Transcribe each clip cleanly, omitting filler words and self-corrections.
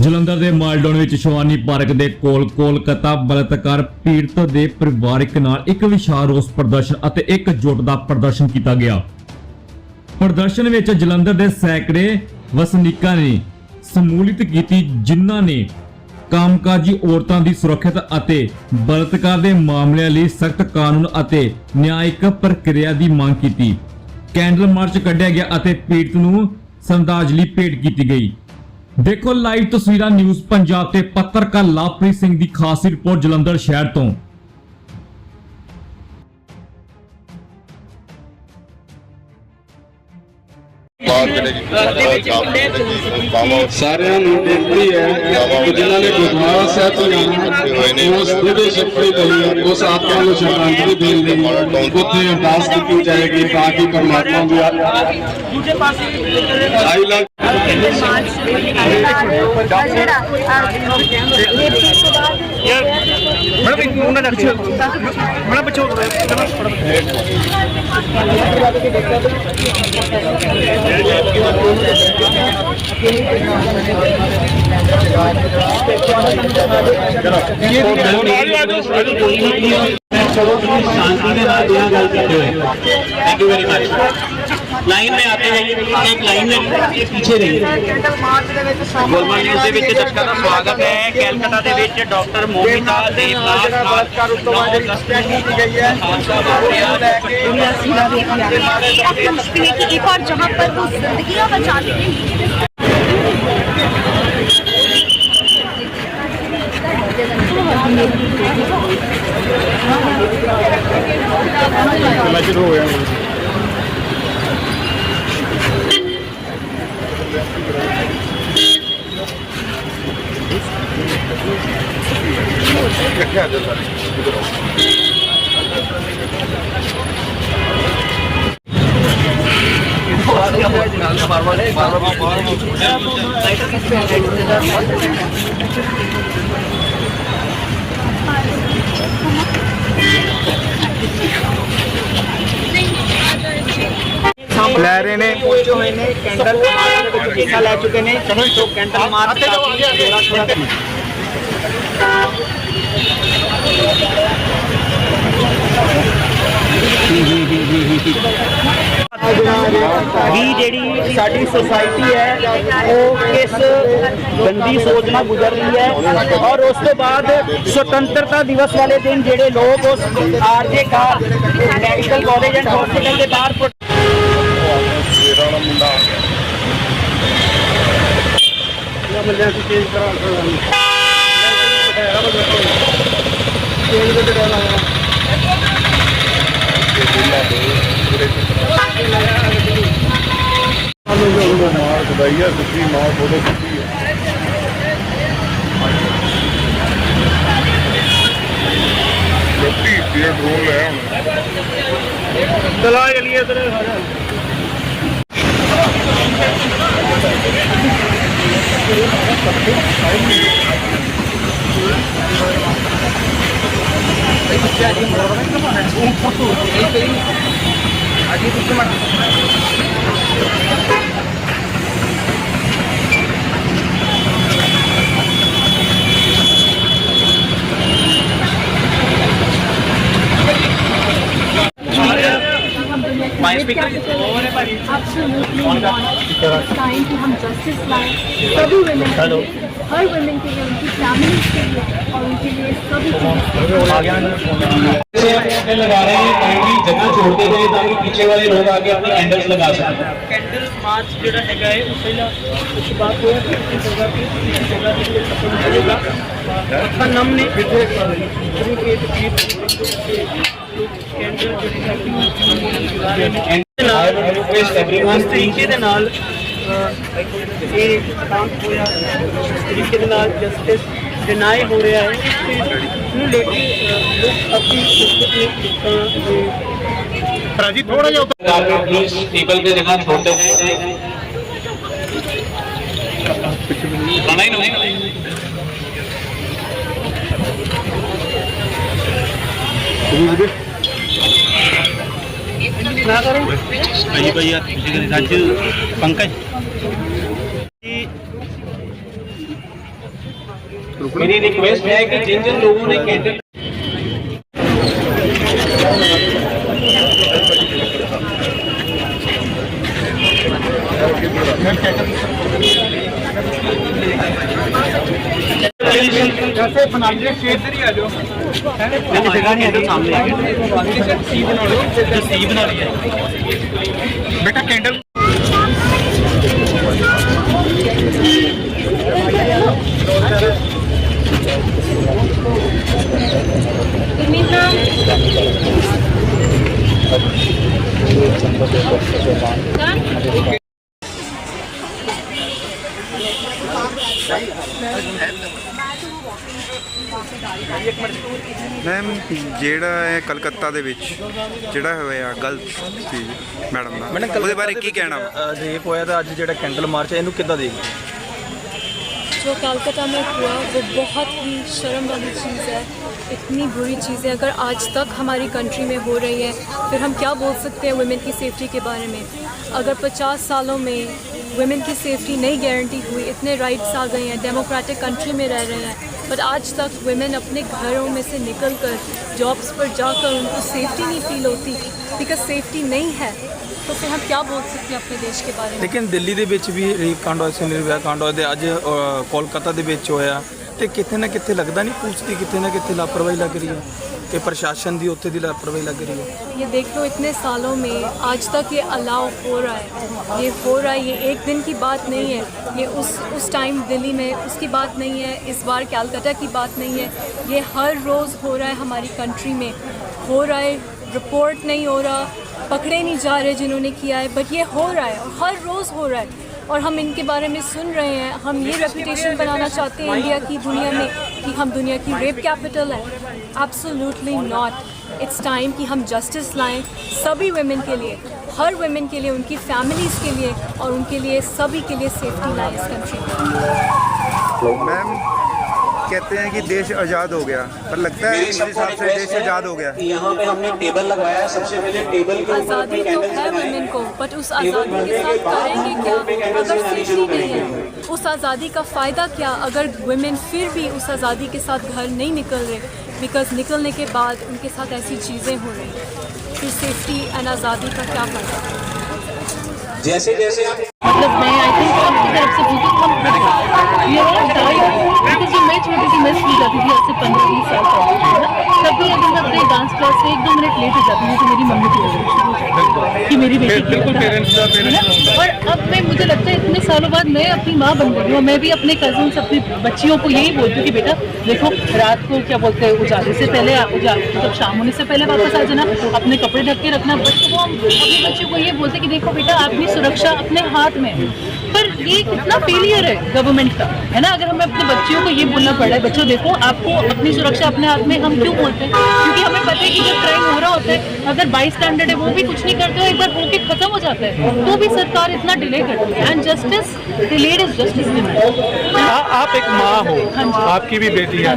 ਜਲੰਧਰ ਦੇ ਮਾਲਡੌਨ ਵਿੱਚ ਸ਼ਿਵਾਨੀ ਪਾਰਕ ਦੇ ਕੋਲ ਕੋਲਕਾਤਾ ਬਲਾਤਕਾਰ ਪੀੜਤ ਦੇ ਪਰਿਵਾਰਕ ਨਾਲ ਇੱਕ ਵਿਸ਼ਾਲ ਰੋਸ ਪ੍ਰਦਰਸ਼ਨ ਅਤੇ ਇਕਜੁੱਟ ਦਾ ਪ੍ਰਦਰਸ਼ਨ ਕੀਤਾ ਗਿਆ। ਪ੍ਰਦਰਸ਼ਨ ਵਿੱਚ ਜਲੰਧਰ ਦੇ ਸੈਂਕੜੇ ਵਸਨੀਕਾਂ ਨੇ ਸਮੂਲਿਤ ਕੀਤੀ, ਜਿਨ੍ਹਾਂ ਨੇ ਕਾਮਕਾਜੀ ਔਰਤਾਂ ਦੀ ਸੁਰੱਖਿਆ ਅਤੇ ਬਲਾਤਕਾਰ ਦੇ ਮਾਮਲਿਆਂ ਲਈ ਸਖਤ ਕਾਨੂੰਨ ਅਤੇ ਨਿਆਇਕ ਪ੍ਰਕਿਰਿਆ ਦੀ ਮੰਗ ਕੀਤੀ। ਕੈਂਡਲ ਮਾਰਚ ਕੱਢਿਆ ਗਿਆ ਅਤੇ ਪੀੜਤ ਨੂੰ ਸ਼ਰਧਾਂਜਲੀ ਭੇਟ ਕੀਤੀ ਗਈ। देखो लाइव तस्वीर न्यूज़ पंजाब ते पत्रकार लवप्रीत सिंह की खास रिपोर्ट जलंधर शहर तो। ਸਾਰਿਆਂ ਨੂੰ ਬੇਨਤੀ ਹੈ ਕਿ ਜਿਨ੍ਹਾਂ ਨੇ ਗੁਰਦੁਆਰਾ ਸਾਹਿਬ ਤੋਂ ਜਾਣਾ ਉਸ ਦਿਵਯ ਸ਼ਕਤੀ ਲਈ ਉਸ ਆਤਮਾ ਨੂੰ ਸ਼ਰਧਾਂਜਲੀ ਦੇਣ ਲਈ ਉੱਥੇ ਅਰਦਾਸ ਕੀਤੀ ਜਾਏਗੀ ਤਾਂ कि परमात्मा ਦੀ ਦੂਜੇ ਪਾਸੇ ਆਈ ਲਵ मैडम एक मुन्ना रखिए मैडम बच्चों शांति के साथ यहाँ गल करते हुए thank you very much. Line में आते रहिए, एक लाइन में पीछे रहिए। ਗੁਰਮਨ ਨਿਊਜ਼ ਦੇ ਵਿੱਚ ਦਰਸ਼ਕਾਂ ਦਾ ਸਵਾਗਤ ਹੈ। ਕੈਲਕਟਾ ਦੇ ਵਿੱਚ ਡਾਕਟਰ ਮੋਹਿਤਾ ਦੇਵਨਾਥ ਬਲਾਤਕਾਰ ਉਸ ਤੋਂ ਬਾਅਦ ਜਿਹੜੀ ਹੱਤਿਆ ਕੀਤੀ ਗਈ है मुश्किल की एक और जहाँ पर वो जिंदगियां बचाते हैं। ਲੈ ਰਹੇ ਨੇ ਪਹੁੰਚੇ ਹੋਏ ਨੇ ਕੈਂਡਲ ਮਾਰਚ ਦੇ ਵਿੱਚ ਹਿੱਸਾ ਲੈ ਚੁੱਕੇ ਨੇ। ਜੋ ਕੈਂਡਲ ਮਾਰਚ भी ਜਿਹੜੀ ਸਾਡੀ सोसाइटी है वो किस गंदी सोच ਨਾਲ गुजर रही है और उस तो बाद स्वतंत्रता दिवस वाले दिन ਜਿਹੜੇ लोग उस आरजे का मेडिकल कॉलेज एंड हॉस्पिटल के बाहर चला चलिए टाइम कि हम जस्टिस लाएं सभी वुमेन के लिए, हर वुमेन के लिए, उनकी फैमिलीज के लिए और उनके लिए सभी लगा रहे हैं काइंडली जगह छोड़ते गए ताकि पीछे वाले लोग आके अपने कैंडल्स लगा सकें। कैंडल मार्च ਜਿਹੜਾ ਹੈਗਾ ਹੈ ਉਸ ਪਹਿਲਾਂ ਕੁਝ ਬਾਤ ਹੋਇਆ ਕਿ ਇਸ ਜਗ੍ਹਾ ਤੇ ਸਫਲ ਹੋਏਗਾ। ਆਪਣਾ ਨਾਮ ਨੇ ਕਿਤੇ ਗੁਰੂ ਕੇ ਤਕੀਰ ਕੈਂਡਲ ਜਿਹੜੀ ਹੈਗੀ ਲਗਾ ਰਹੇ ਨੇ। ਇਸ ਤਰੀਕੇ ਦੇ ਨਾਲ ਇਹ ਕੰਮ ਹੋਇਆ, ਇਸ ਤਰੀਕੇ ਦੇ ਨਾਲ ਜਸਟਿਸ डिनाई हो रहा है। इसको लेके लोग अपनी राजी थोड़ा जा प्लीज टेबल पे जगह छोड़ते हैं। ना करें भाई भैया पंकज मेरी रिक्वेस्ट है कि जिन जिन लोगों ने कैंडल बेटा कैंडल मैम ਜਿਹੜਾ ਹੈ ਕਲਕੱਤਾ ਦੇ ਵਿੱਚ ਜਿਹੜਾ ਹੋਇਆ ਗਲਤ ਚੀਜ਼ ਮੈਡਮ ਦਾ ਉਹਦੇ ਬਾਰੇ ਕੀ ਕਹਿਣਾ ਰੇਪ ਹੋਇਆ ਤਾਂ ਅੱਜ ਜਿਹੜਾ ਕੈਂਡਲ ਮਾਰਚ ਹੈ ਇਹਨੂੰ ਕਿੱਦਾਂ ਦੇਖਦੇ जो कोलकाता में हुआ वो बहुत ही शर्म वाली चीज़ है, इतनी बुरी चीज़ है। अगर आज तक हमारी कंट्री में हो रही है फिर हम क्या बोल सकते हैं वुमेन की सेफ्टी के बारे में। अगर 50 सालों में वुमेन की सेफ्टी नहीं गारंटी हुई, इतने राइट्स आ गए हैं, डेमोक्रेटिक कंट्री में रह रहे हैं, बट आज तक वुमेन अपने घरों में से निकल कर जॉब्स पर जाकर उनको सेफ्टी नहीं फील होती, बिकॉज सेफ्टी नहीं है, तो फिर हम क्या बोल सकते हैं अपने देश के बारे में। ਲੇਕਿਨ ਦਿੱਲੀ ਦੇ ਵਿੱਚ ਵੀ ਰੇਪ ਕਾਂਡ ਹੋਇਆ ਸੀ, ਨਿਰਭया ਕਾਂਡ ਹੋਇਆ ਤੇ ਅੱਜ ਕੋਲਕਾਤਾ ਦੇ ਵਿੱਚ ਹੋਇਆ ਤੇ ਕਿਤੇ ਨਾ ਕਿਤੇ ਲੱਗਦਾ ਨਹੀਂ ਪੁਲਿਸ ਦੀ ਕਿਤੇ ਨਾ ਕਿਤੇ ਲਾਪਰਵਾਹੀ ਲੱਗ ਰਹੀ ਹੈ ਕਿ ਪ੍ਰਸ਼ਾसन ਦੀ ਉੱਥੇ ਦੀ ਲਾਪਰਵਾਹੀ ਲੱਗ ਰਹੀ है। ये देख लो इतने सालों में आज तक ये अलाउ हो रहा है, ये हो रहा है, ये एक दिन की बात नहीं है, ये उस टाइम दिल्ली में उसकी बात नहीं है, इस बार कलकत्ता की बात नहीं है, ये हर रोज़ हो रहा है हमारी कंट्री में हो रहा है। रिपोर्ट नहीं हो रहा, पकड़े नहीं जा रहे जिन्होंने किया है, बट ये हो रहा है और हर रोज़ हो रहा है और हम इनके बारे में सुन रहे हैं। हम ये रेपुटेशन बनाना चाहते हैं इंडिया की दुनिया में कि हम दुनिया की रेप कैपिटल है। Absolutely not. इट्स टाइम कि हम जस्टिस लाएं सभी वुमेन के लिए, हर वुमेन के लिए, उनकी फैमिलीज़ के लिए और उनके लिए सभी के लिए सेफ्टी लाएं इस कंट्री में। मैम कहते हैं कि देश आज़ाद हो गया, पर लगता है इस हिसाब से देश आज़ाद हो गया। यहाँ पे हमने टेबल लगवाया है, सबसे पहले टेबल के ऊपर आज़ादी तो है वुमेन को, बट उस आज़ादी के साथ करेंगे क्या अगर सेफ्टी नहीं है? उस आज़ादी का फ़ायदा क्या अगर वुमेन फिर भी उस आज़ादी के साथ घर नहीं निकल रहे, बिकॉज निकलने के बाद उनके साथ ऐसी चीज़ें हो रही हैं, फिर सेफ्टी एंड आज़ादी का क्या फ़ायदा? जैसे जैसे आप मतलब मैं आई थिंक आपकी तरफ से बिल्कुल कम ये बिकॉज जो मैं छोटी सी मैं स्कूल जाती थी आज से 15-20 साल पहले, कभी अगर मैं अपने डांस क्लास से 1-2 मिनट लेट हो जाती हूँ तो मेरी मम्मी की वजह से कि मेरी बेटी की, और अब मैं मुझे लगता है इतने सालों बाद मैं अपनी माँ बन गई हूँ। मैं भी अपने कजन्स अपनी बच्चियों को यही बोलती हूँ कि बेटा देखो रात को क्या बोलते हैं उजाले से पहले जब शाम होने से पहले वापस आ जाना, अपने कपड़े ढक के रखना। बच्चों को हम अपने बच्चों को ये बोलते हैं कि देखो बेटा आपकी सुरक्षा अपने हाथ में है, पर ये कितना फेलियर है गवर्नमेंट का, है ना। अगर हमें अपने बच्चियों को ये बोलना पड़ रहा है बच्चों देखो आपको अपनी सुरक्षा अपने हाथ में, हम क्यों बोलते हैं? क्योंकि हमें पता है कि जब क्राइम हो रहा होता है अगर बाई स्टैंडर्ड है वो भी कुछ नहीं करते हो, एक बार होके खत्म हो जाता है, तो भी सरकार इतना डिले करती है। And justice delayed is justice denied. आप एक माँ हो, आपकी भी बेटी है,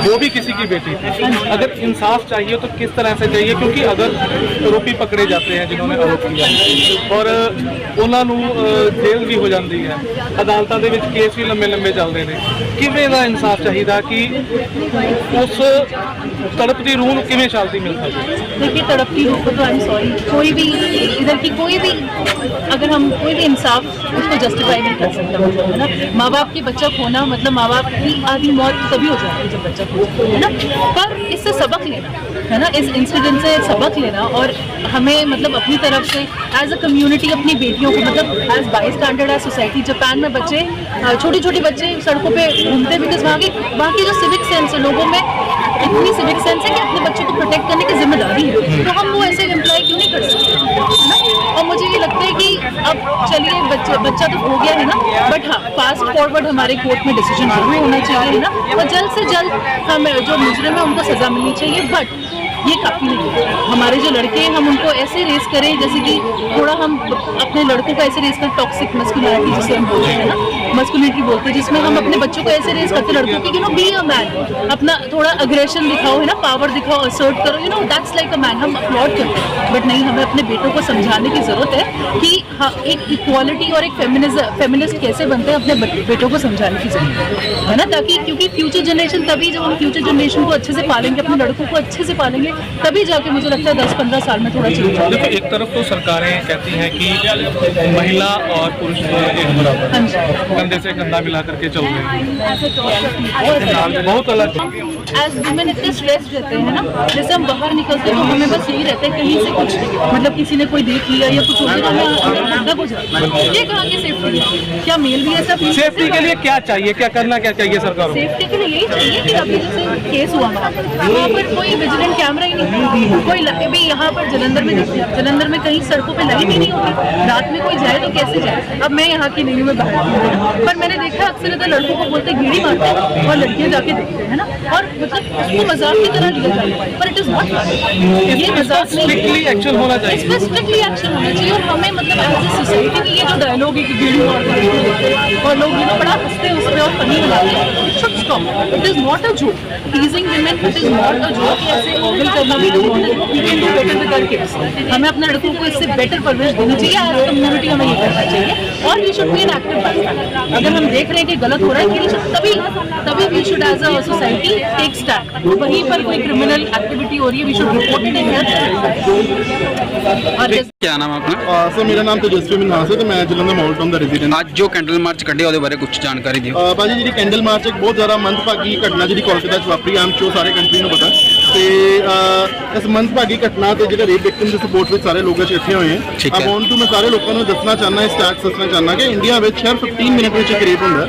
वो भी किसी की बेटी थी। अगर इंसाफ चाहिए तो किस तरह से चाहिए? क्योंकि अगर आरोपी पकड़े जाते हैं जिन्होंने आरोप किया और ਉਹਨਾਂ ਨੂੰ ਜੇਲ੍ਹ ਵੀ ਹੋ ਜਾਂਦੀ ਹੈ, ਅਦਾਲਤਾਂ ਦੇ ਵਿੱਚ ਕੇਸ ਵੀ ਲੰਬੇ ਲੰਬੇ ਚੱਲਦੇ ਨੇ, ਕਿਵੇਂ ਦਾ ਇਨਸਾਫ ਚਾਹੀਦਾ ਕਿ ਉਸ तड़पती रूह ਨੂੰ ਕਿਵੇਂ ਸ਼ਾਂਤੀ ਮਿਲ ਸਕਦੀ? देखिए तड़पती रूह को तो आई एम सॉरी कोई भी इधर की कोई भी अगर हम कोई भी इंसाफ उसको जस्टिफाई नहीं कर सकता, है ना। माँ बाप की बच्चा खोना मतलब माँ बाप की आधी मौत तभी हो जाती है जब बच्चा खोता है ना। पर इससे सबक लेना, है ना, इस इंसिडेंट से सबक लेना और हमें मतलब अपनी तरफ से एज अ कम्युनिटी अपनी बेटियों को मतलब as by standard as society. Japan में बच्चे छोटे छोटे बच्चे सड़कों पे घूमते बिकॉज वहाँ की जो सिविक सेंस है लोगों में इतनी सिविक सेंस है कि अपने बच्चों को प्रोटेक्ट करने की जिम्मेदारी है, तो हम वो ऐसे एम्प्लॉय क्यों नहीं कर सकते, है ना। और मुझे ये लगता है कि अब चलिए बच्चा तो हो गया है ना, बट हाँ फास्ट फॉरवर्ड हमारे कोर्ट में डिसीजन जरूर होना चाहिए, है ना, और जल्द से जल्द हमें जो मुजरिम है उनको सजा मिलनी चाहिए। बट ये काफ़ी नहीं है, हमारे जो लड़के हैं हम उनको ऐसे रेस करें जैसे कि थोड़ा हम अपने लड़कों को ऐसे रेस कर टॉक्सिक मस्कुलिनिटी जिसे हम बोलते हैं ना, मस्कुलिनिटी बोलते हैं, जिसमें हम अपने बच्चों को ऐसे रेस करते लड़कों की, बी अ मैन, अपना थोड़ा अग्रेशन दिखाओ, है ना, पावर दिखाओ, असर्ट करो, दैट्स लाइक अ मैन, हम अपलॉड करते हैं। बट नहीं, हमें अपने बेटों को समझाने की जरूरत है कि हाँ, एक इक्वालिटी और एक फेमिनिस्ट कैसे बनते हैं, अपने बेटों को समझाने की जरूरत है ना, ताकि क्योंकि फ्यूचर जनरेशन, तभी जब हम फ्यूचर जनरेशन को अच्छे से पालेंगे, अपने लड़कों को अच्छे से पालेंगे, तभी जाके मुझे लगता है 10-15 साल में थोड़ा चेंज होगा। देखो, एक तरफ तो सरकारें कहती हैं कि महिला और पुरुष एक बराबर, कंधे से कंधा मिला करके चल रहे हैं, बहुत अलग। एज वुमेन इतने स्ट्रेस रहते हैं ना, जैसे हम बाहर निकलते हैं तो हमें बस यही रहता है कहीं से कुछ, मतलब किसी ने कोई देख लिया या कुछ हो गया, हमें अंदर धंधा हो जाता है। ये कहाँ की सेफ्टी है? क्या मेल भी ऐसा? सेफ्टी के लिए क्या चाहिए, क्या करना क्या चाहिए सरकार को? सेफ्टी के लिए यही चाहिए कि अभी जैसे केस हुआ वहाँ पर कोई विजिलेंट कैमरा ही नहीं, कोई अभी यहाँ पर जलंधर में कहीं सड़कों पे लाइट ही नहीं होती, रात में कोई जाए तो कैसे जाए? अब मैं यहाँ की नहीं हूँ, मैं बाहर की हूँ, पर मैंने देखा अक्सर तो लड़कों को बोलते गेड़ी मारते हैं और लड़कियाँ जाके देखते हैं ना, और मतलब उसको मजाक की तरह लिया जाता है, पर इट इज नॉट, ये मजाक नहीं, स्ट्रिक्टली एक्शन होना चाहिए, इस पर स्ट्रिक्टली एक्शन होना चाहिए। और हमें मतलब एज ए सोसाइटी की ये जो डायलॉग है कि गेड़ी मारते हैं और लोग बड़ा हंसते हैं उस पर और फनी बनाते हैं, it should stop, it is not a joke, टीजिंग women it is not a joke, ऐसे ऑगल करना भी बेटर विद आवर किड्स। हमें अपने लड़कों को इससे बेटर परवरिश देनी चाहिए, एज कम्युनिटी हमें ये करना चाहिए, और we should be an active participant. अगर हम देख रहे हैं कि गलत हो रहा है, तभी we should as a society take stand. वहीं पर कोई क्रिमिनल एक्टिविटी हो रही है, we should report it in. और क्या नाम है अपना? सर मेरा नाम तेजस्वी मिन्हास है, तो मैं जलंधर मॉल टाउन ਦਾ ਰੈਜ਼ੀਡੈਂਟ। ਅੱਜ ਜੋ ਕੈਂਡਲ ਮਾਰਚ ਕੱਢਿਆ ਉਹਦੇ ਬਾਰੇ ਕੁਝ ਜਾਣਕਾਰੀ ਦਿਓ। ਭਾਜੀ ਜਿਹੜੀ ਕੈਂਡਲ ਮਾਰਚ ਇੱਕ ਬਹੁਤ ਜ਼ਿਆਦਾ ਮੰਦਭਾਗੀ ਘਟਨਾ ਜਿਹੜੀ ਕੋਲਕਾਤਾ 'ਚ ਵਾਪਰੀ, ਆਮ ਚੋ ਸਾਰੇ ਕੰਟਰੀ ਨੂੰ ਪਤਾ, ਤੇ ਇਸ ਮੰਦਭਾਗੀ ਘਟਨਾ ਤੇ ਜਿਹੜੇ ਰੇਪ ਵਿਕਟਮ ਦੇ ਸਪੋਰਟ ਵਿੱਚ ਸਾਰੇ ਲੋਕ ਇਕੱਠੇ ਹੋਏ ਠੀਕ ਆ। ਹੈ। ਹੁਣ ਤੋਂ ਮੈਂ ਸਾਰੇ ਲੋਕਾਂ ਨੂੰ ਦੱਸਣਾ ਚਾਹੁੰਦਾ, ਇਸ ਸਟੈਟਸ ਦੱਸਣਾ ਚਾਹੁੰਦਾ ਕਿ ਇੰਡੀਆ ਵਿੱਚ ਹਰ 15 ਮਿੰਟ ਵਿੱਚ ਇੱਕ ਰੇਪ ਹੁੰਦਾ,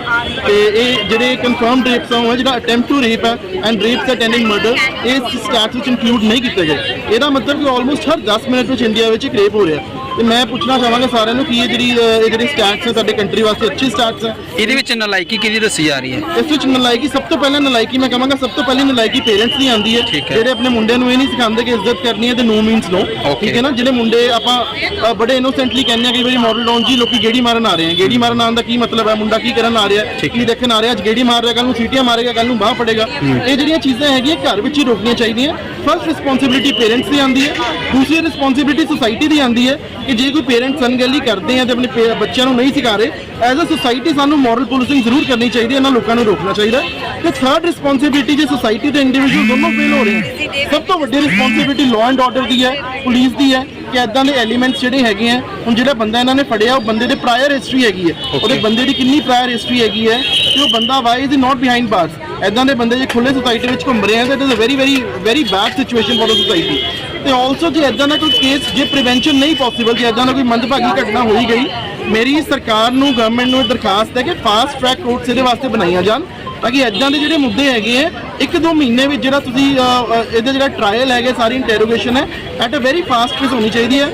ਤੇ ਇਹ ਜਿਹੜੇ ਕਨਫਰਮਡ ਰੇਪਸ ਆ, ਜਿਹੜਾ ਅਟੈਂਪਟ ਟੂ ਰੇਪ ਹੈ ਐਂਡ ਰੇਪਸ ਅਟੈਂਡਿੰਗ ਮਰਡਰ, ਇਸ ਸਟੈਟਸ ਵਿੱਚ ਇਨਕਲੂਡ ਨਹੀਂ ਕੀਤੇ ਗਏ। ਇਹਦਾ ਮਤਲਬ ਕਿ ਆਲਮੋਸਟ ਹਰ 10 ਮਿੰਟ ਵਿੱਚ ਇੰਡੀਆ ਵਿੱਚ ਇੱਕ ਰੇਪ ਹੋ ਰਿਹਾ। ਤੇ ਮੈਂ ਪੁੱਛਣਾ ਚਾਹਾਂਗਾ ਸਾਰਿਆਂ ਨੂੰ ਕਿ ਇਹ ਜਿਹੜੀ ਸਟੈਟਸ ਹੈ ਸਾਡੇ ਕੰਟਰੀ ਵਾਸਤੇ ਅੱਛੀ ਸਟੈਟਸ ਹੈ। ਇਹਦੇ ਵਿੱਚ ਨਲਾਇਕੀ ਕਿਹਦੀ ਦੱਸੀ ਜਾ ਰਹੀ ਹੈ? ਇਸ ਵਿੱਚ ਨਲਾਇਕੀ ਸਭ ਤੋਂ ਪਹਿਲਾਂ ਨਲਾਇਕੀ ਮੈਂ ਕਹਾਂਗਾ ਸਭ ਤੋਂ ਪਹਿਲੀ ਨਲਾਇਕੀ ਪੇਰੈਂਟਸ ਦੀ ਆਉਂਦੀ ਹੈ, ਜਿਹੜੇ ਆਪਣੇ ਮੁੰਡਿਆਂ ਨੂੰ ਇਹ ਨਹੀਂ ਸਿਖਾਉਂਦੇ ਕਿ ਇੱਜ਼ਤ ਕਰਨੀ ਹੈ ਤੇ ਨੋ ਮੀਨਸ ਨੋ। ਠੀਕ ਹੈ ਨਾ, ਜਿਹੜੇ ਮੁੰਡੇ ਆਪਾਂ ਬੜੇ ਇਨੋਸੈਂਟਲੀ ਕਹਿੰਦੇ ਆ ਕਈ ਵਾਰੀ ਮਾਡਲ ਟਾਊਨ ਜੀ ਲੋਕੀ ਗੇੜੀ ਮਾਰਨ ਆ ਰਹੇ ਆ, ਗੇੜੀ ਮਾਰਨ ਆਉਣ ਦਾ ਕੀ ਮਤਲਬ ਹੈ? ਮੁੰਡਾ ਕੀ ਕਰਨ ਆ ਰਿਹਾ, ਕੀ ਦੇਖਣ ਆ ਰਿਹਾ? ਅੱਜ ਗੇੜੀ ਮਾਰ ਰਿਹਾ, ਕੱਲ ਨੂੰ ਸੀਟੀਆਂ ਮਾਰੇਗਾ, ਕੱਲ ਨੂੰ ਬਾਹ ਪੜੇਗਾ। ਇਹ ਜਿਹੜੀਆਂ ਚੀਜ਼ਾਂ ਹੈਗੀਆਂ ਘਰ ਵਿੱਚ ਹੀ ਰੋਕਣੀਆਂ ਚਾਹੀਦੀਆਂ। ਫਸਟ ਰਿਸਪੌਂਸਿਬਿਲਿਟੀ ਪੇਰੈਂਟਸ ਦੀ ਆਉਂਦੀ ਹੈ, ਦੂਸਰੀ ਰਿਸਪੌਂਸਿਬਿਲਿਟੀ ਸੁਸਾਇਟੀ ਦੀ ਆਉਂਦੀ ਹੈ ਕਿ ਜੇ ਕੋਈ ਪੇਰੈਂਟਸ ਅਣਗਹਿਲੀ ਕਰਦੇ ਆ ਤੇ ਆਪਣੇ ਬੱਚਿਆਂ ਨੂੰ ਨਹੀਂ ਸਿਖਾ ਰਹੇ, ਐਜ਼ ਅ ਸੁਸਾਇਟੀ ਸਾਨੂੰ ਮੋਰਲ ਪੁਲਿਸਿੰਗ ਜ਼ਰੂਰ ਕਰਨੀ ਚਾਹੀਦੀ ਹੈ, ਇਹਨਾਂ ਲੋਕਾਂ ਨੂੰ ਰੋਕਣਾ ਚਾਹੀਦਾ। ਤੇ ਥਰਡ ਰਿਸਪੌਂਸਿਬਿਲਿਟੀ ਜੇ ਸੁਸਾਇਟੀ ਤੇ ਇੰਡੀਵਿਜੂਅਲ ਦੋਨੋਂ ਫੇਲ ਹੋ ਰਹੇ ਆ, ਸਭ ਤੋਂ ਵੱਡੀ ਰਿਸਪੌਂਸਿਬਿਲਿਟੀ ਲਾਅ ਐਂਡ ਆਰਡਰ ਦੀ ਹੈ, ਪੁਲਿਸ ਦੀ ਹੈ ਕਿ ਇਦਾਂ ਦੇ ਐਲੀਮੈਂਟਸ ਜਿਹੜੇ ਹੈਗੇ ਆ, ਹੁਣ ਜਿਹੜਾ ਬੰਦਾ ਇਹਨਾਂ ਨੇ ਫੜਿਆ ਉਹ ਬੰਦੇ ਦੇ ਪ੍ਰਾਇਰ ਹਿਸਟਰੀ ਹੈਗੀ ਹੈ, ਉਹਦੇ ਬੰਦੇ ਦੀ ਕਿੰਨੀ ਪ੍ਰਾਇਰ ਹਿਸਟਰੀ ਹੈਗੀ ਹੈ, ਤੇ ਉਹ ਬੰਦਾ ਵਾਈ ਇਜ਼ ਨਾਟ ਬਿਹਾਈਂਡ ਬਾਰਸ। ਇਦਾਂ ਦੇ ਬੰਦੇ ਜੇ ਖੁੱਲੇ ਸੁਸਾਇਟੀ ਵਿੱਚ ਘੁੰਮ ਰਹੇ ਆ ਤਾਂ it is a very very very bad situation for the society. ਤੇ ਆਲਸੋ ਜੇ ਇਦਾਂ ਦਾ ਕੋਈ ਕੇਸ ਜੇ ਪ੍ਰੀਵੈਂਸ਼ਨ ਨਹੀਂ ਪੋਸੀਬਲ, ਜੇ ਇਦਾਂ ਦਾ ਕੋਈ ਮੰਦਭਾਗੀ ਘਟਨਾ ਹੋਈ ਗਈ, ਮੇਰੀ ਸਰਕਾਰ ਨੂੰ ਗਵਰਨਮੈਂਟ ਨੂੰ ਦਰਖਾਸਤ ਹੈ ਕਿ ਫਾਸਟ ਟਰੈਕ ਕੋਰਟਸ ਇਹਦੇ ਵਾਸਤੇ ਬਣਾਈਆਂ ਜਾਣ, ਤਾਂ ਕਿ ਇਦਾਂ ਦੇ ਜਿਹੜੇ ਮੁੱਦੇ ਹੈਗੇ ਆ 1-2 ਮਹੀਨੇ ਵਿੱਚ ਜਿਹੜਾ ਤੁਸੀਂ ਇਹਦਾ ਜਿਹੜਾ ਟ੍ਰਾਇਲ ਹੈਗਾ, ਸਾਰੀ ਇੰਟਰੋਗੇਸ਼ਨ ਹੈ ਐਟ ਅ ਵੈਰੀ ਫਾਸਟ ਪੇਸ ਹੋਣੀ ਚਾਹੀਦੀ ਹੈ।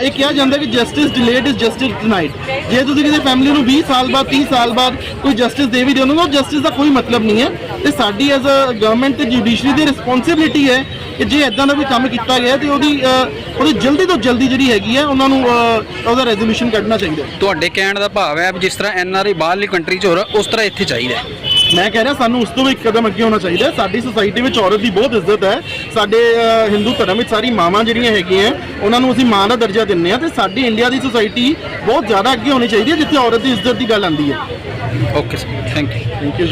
ਇਹ ਕਿਹਾ ਜਾਂਦਾ ਕਿ justice delayed is justice denied. ਜੇ ਤੁਸੀਂ ਕਿਸੇ ਫੈਮਿਲੀ ਨੂੰ 20 ਸਾਲ ਬਾਅਦ 30 ਸਾਲ ਬਾਅਦ ਕੋਈ ਜਸਟਿਸ ਦੇ ਵੀ ਦਿਓ, ਜਸਟਿਸ ਦਾ ਕੋਈ ਮਤਲਬ ਨਹੀਂ ਹੈ। ਤੇ ਸਾਡੀ ਐਜ਼ ਅ ਗਵਰਨਮੈਂਟ ਤੇ ਜੁਡੀਸ਼ਰੀ ਦੀ ਰਿਸਪੌਂਸਿਬਿਲਿਟੀ ਹੈ ਕਿ ਜੇ ਇਦਾਂ ਦਾ ਕੋਈ ਕੰਮ ਕੀਤਾ ਗਿਆ ਤੇ ਉਹਦੀ ਜਲਦੀ ਤੋਂ ਜਲਦੀ ਜਿਹੜੀ ਹੈਗੀ ਹੈ ਉਹਨਾਂ ਨੂੰ ਉਹਦਾ ਰੈਜ਼ੋਲੂਸ਼ਨ ਕੱਢਣਾ ਚਾਹੀਦਾ। ਤੁਹਾਡੇ ਕਹਿਣ ਦਾ ਭਾਵ ਹੈ ਜਿਸ ਤਰ੍ਹਾਂ ਐਨਆਰਆਈ ਬਾਹਰਲੀ ਕੰਟਰੀ 'ਚ ਹੋ ਰਿਹਾ ਉਸ ਤਰ੍ਹਾਂ ਇੱਥੇ ਚਾਹੀਦਾ। ਮੈਂ ਕਹਿ ਰਿਹਾ ਸਾਨੂੰ ਉਸ ਤੋਂ ਵੀ ਇੱਕ ਕਦਮ ਅੱਗੇ ਹੋਣਾ ਚਾਹੀਦਾ। ਸਾਡੀ ਸੁਸਾਇਟੀ ਵਿੱਚ ਔਰਤ ਦੀ ਬਹੁਤ ਇੱਜ਼ਤ ਹੈ। ਸਾਡੇ ਹਿੰਦੂ ਧਰਮ ਵਿੱਚ ਸਾਰੀ ਮਾਵਾਂ ਜਿਹੜੀਆਂ ਹੈਗੀਆਂ ਉਹਨਾਂ ਨੂੰ ਅਸੀਂ ਮਾਂ ਦਾ ਦਰਜਾ ਦਿੰਦੇ ਹਾਂ, ਤੇ ਸਾਡੀ ਇੰਡੀਆ ਦੀ ਸੁਸਾਇਟੀ ਬਹੁਤ ਜ਼ਿਆਦਾ ਅੱਗੇ ਹੋਣੀ ਚਾਹੀਦੀ ਹੈ ਜਿੱਥੇ ਔਰਤ ਦੀ ਇੱਜ਼ਤ ਦੀ ਗੱਲ ਆਉਂਦੀ ਹੈ। Okay sir, thank you. Thank you ਜੀ।